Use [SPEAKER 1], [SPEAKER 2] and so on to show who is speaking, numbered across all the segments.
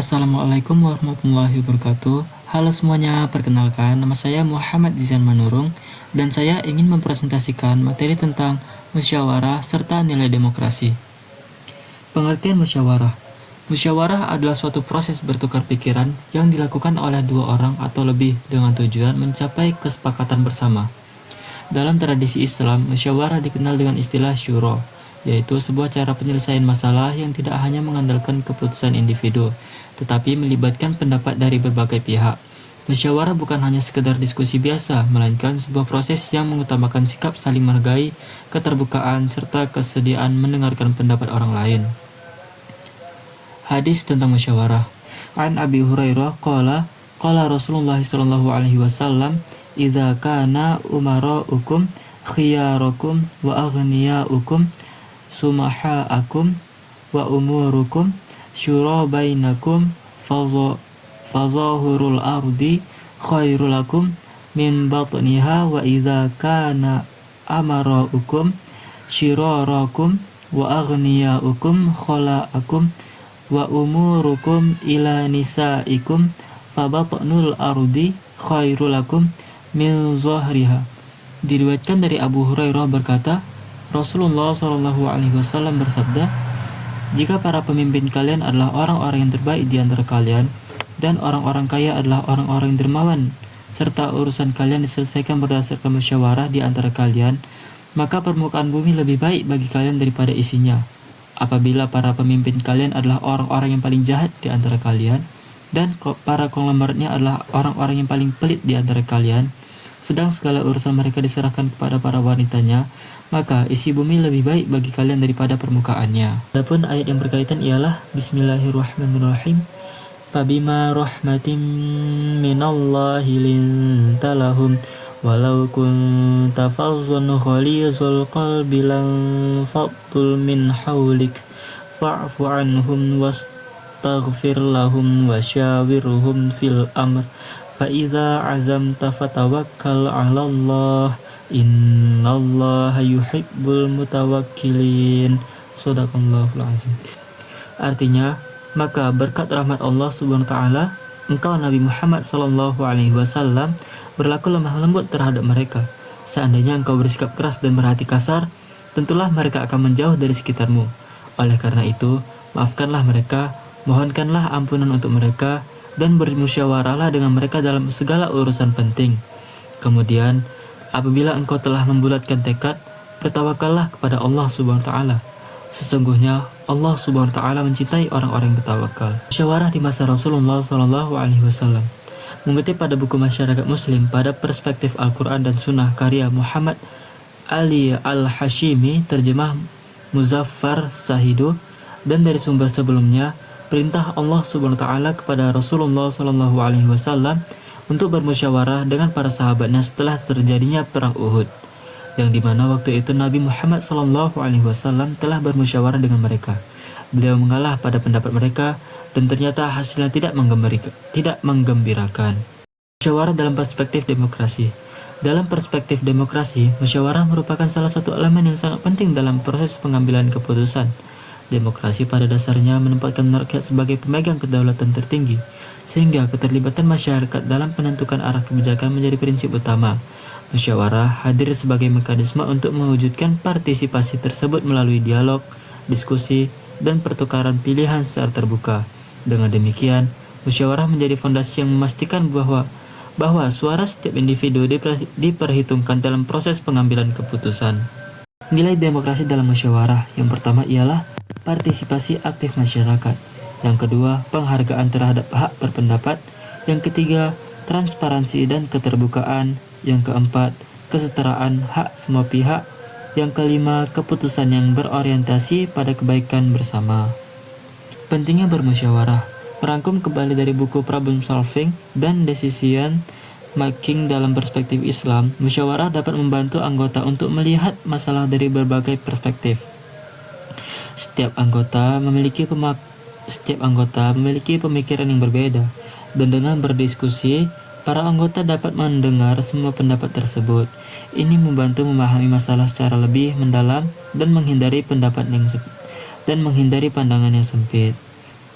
[SPEAKER 1] Assalamualaikum warahmatullahi wabarakatuh. Halo semuanya, perkenalkan nama saya Muhammad Zizan Manurung dan saya ingin mempresentasikan materi tentang musyawarah serta nilai demokrasi. Pengertian musyawarah. Musyawarah adalah suatu proses bertukar pikiran yang dilakukan oleh dua orang atau lebih dengan tujuan mencapai kesepakatan bersama. Dalam tradisi Islam, musyawarah dikenal dengan istilah syuro, yaitu sebuah cara penyelesaian masalah yang tidak hanya mengandalkan keputusan individu, tetapi melibatkan pendapat dari berbagai pihak. Musyawarah bukan hanya sekedar diskusi biasa, melainkan sebuah proses yang mengutamakan sikap saling menghargai, keterbukaan, serta kesediaan mendengarkan pendapat orang lain. Hadis tentang musyawarah. An Abi Hurairah qala Rasulullah sallallahu alaihi wasallam, "Idza kana umara'ukum khiyarakum wa aghniya'ukum sumaha'akum wa umurukum syura bainakum fazahurul ardi khairul lakum min batniha wa idza kana amara'ukum syirarakum wa aghniya'ukum khala'akum wa umurukum ila nisaikum fabatnul ardi khairul lakum min zahriha." Diriwayatkan dari Abu Hurairah berkata, Rasulullah Shallallahu Alaihi Wasallam bersabda, "Jika para pemimpin kalian adalah orang-orang yang terbaik di antara kalian, dan orang-orang kaya adalah orang-orang yang dermawan, serta urusan kalian diselesaikan berdasarkan musyawarah di antara kalian, maka permukaan bumi lebih baik bagi kalian daripada isinya. Apabila para pemimpin kalian adalah orang-orang yang paling jahat di antara kalian, dan para konglomeratnya adalah orang-orang yang paling pelit di antara kalian, sedang segala urusan mereka diserahkan kepada para wanitanya, maka isi bumi lebih baik bagi kalian daripada permukaannya." Adapun ayat yang berkaitan ialah Bismillahirrahmanirrahim. Fabima rahmatin minallahi linta lahum walau kunta fazzan ghalizul qalbi lan faddu min hawlik fa'fu anhum wastaghfir lahum wasyawirhum fil amr fa idza azamta fatawakkal 'ala Allah innallaha yuhibbul mutawakkilin. Shadaqallahul azim. Artinya, maka berkat rahmat Allah Subhanahu wa taala, engkau Nabi Muhammad sallallahu alaihi wasallam berlaku lemah lembut terhadap mereka. Seandainya engkau bersikap keras dan berhati kasar, tentulah mereka akan menjauh dari sekitarmu. Oleh karena itu, maafkanlah mereka, mohonkanlah ampunan untuk mereka, dan bermusyawarahlah dengan mereka dalam segala urusan penting. Kemudian, apabila engkau telah membulatkan tekad, bertawakallah kepada Allah Subhanahu wa taala. Sesungguhnya Allah Subhanahu wa taala mencintai orang-orang yang bertawakal. Musyawarah di masa Rasulullah sallallahu alaihi wasallam. Mengutip pada buku Masyarakat Muslim pada Perspektif Al-Quran dan Sunnah karya Muhammad Ali Al-Hashimi, terjemah Muzaffar Sahidu, dan dari sumber sebelumnya, perintah Allah Subhanahu wa taala kepada Rasulullah sallallahu alaihi wasallam untuk bermusyawarah dengan para sahabatnya setelah terjadinya perang Uhud, yang dimana waktu itu Nabi Muhammad SAW telah bermusyawarah dengan mereka. Beliau mengalah pada pendapat mereka dan ternyata hasilnya tidak menggembirakan. Musyawarah dalam perspektif demokrasi. Dalam perspektif demokrasi, musyawarah merupakan salah satu elemen yang sangat penting dalam proses pengambilan keputusan. Demokrasi pada dasarnya menempatkan rakyat sebagai pemegang kedaulatan tertinggi, sehingga keterlibatan masyarakat dalam penentukan arah kebijakan menjadi prinsip utama. Musyawarah hadir sebagai mekanisme untuk mewujudkan partisipasi tersebut melalui dialog, diskusi, dan pertukaran pilihan secara terbuka. Dengan demikian, musyawarah menjadi fondasi yang memastikan bahwa suara setiap individu diperhitungkan dalam proses pengambilan keputusan. Nilai demokrasi dalam musyawarah. Yang pertama ialah partisipasi aktif masyarakat. Yang kedua, penghargaan terhadap hak berpendapat. Yang ketiga, transparansi dan keterbukaan. Yang keempat, kesetaraan hak semua pihak. Yang kelima, keputusan yang berorientasi pada kebaikan bersama. Pentingnya bermusyawarah. Merangkum kembali dari buku Problem Solving dan Decision Making dalam perspektif Islam, musyawarah dapat membantu anggota untuk melihat masalah dari berbagai perspektif. Setiap anggota memiliki pemikiran yang berbeda, dan dengan berdiskusi, para anggota dapat mendengar semua pendapat tersebut. Ini membantu memahami masalah secara lebih mendalam dan menghindari pandangan yang sempit.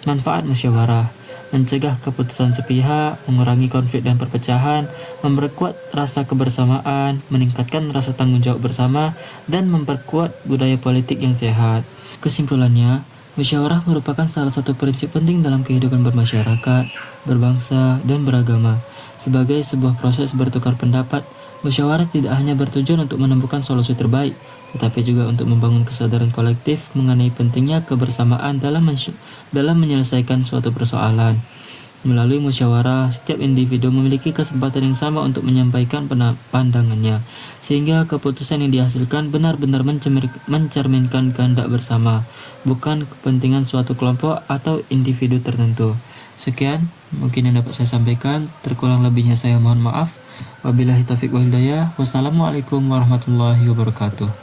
[SPEAKER 1] Manfaat musyawarah. mencegah keputusan sepihak, mengurangi konflik dan perpecahan, memperkuat rasa kebersamaan, meningkatkan rasa tanggung jawab bersama, dan memperkuat budaya politik yang sehat. Kesimpulannya, musyawarah merupakan salah satu prinsip penting dalam kehidupan bermasyarakat, berbangsa, dan beragama. Sebagai sebuah proses bertukar pendapat, musyawarah tidak hanya bertujuan untuk menemukan solusi terbaik, tetapi juga untuk membangun kesadaran kolektif mengenai pentingnya kebersamaan dalam menyelesaikan suatu persoalan. Melalui musyawarah, setiap individu memiliki kesempatan yang sama untuk menyampaikan pandangannya, sehingga keputusan yang dihasilkan benar-benar mencerminkan kehendak bersama, bukan kepentingan suatu kelompok atau individu tertentu. Sekian, mungkin yang dapat saya sampaikan. Terkurang lebihnya saya mohon maaf. Wabillahi taufiq wal hidayah. Wassalamualaikum warahmatullahi wabarakatuh.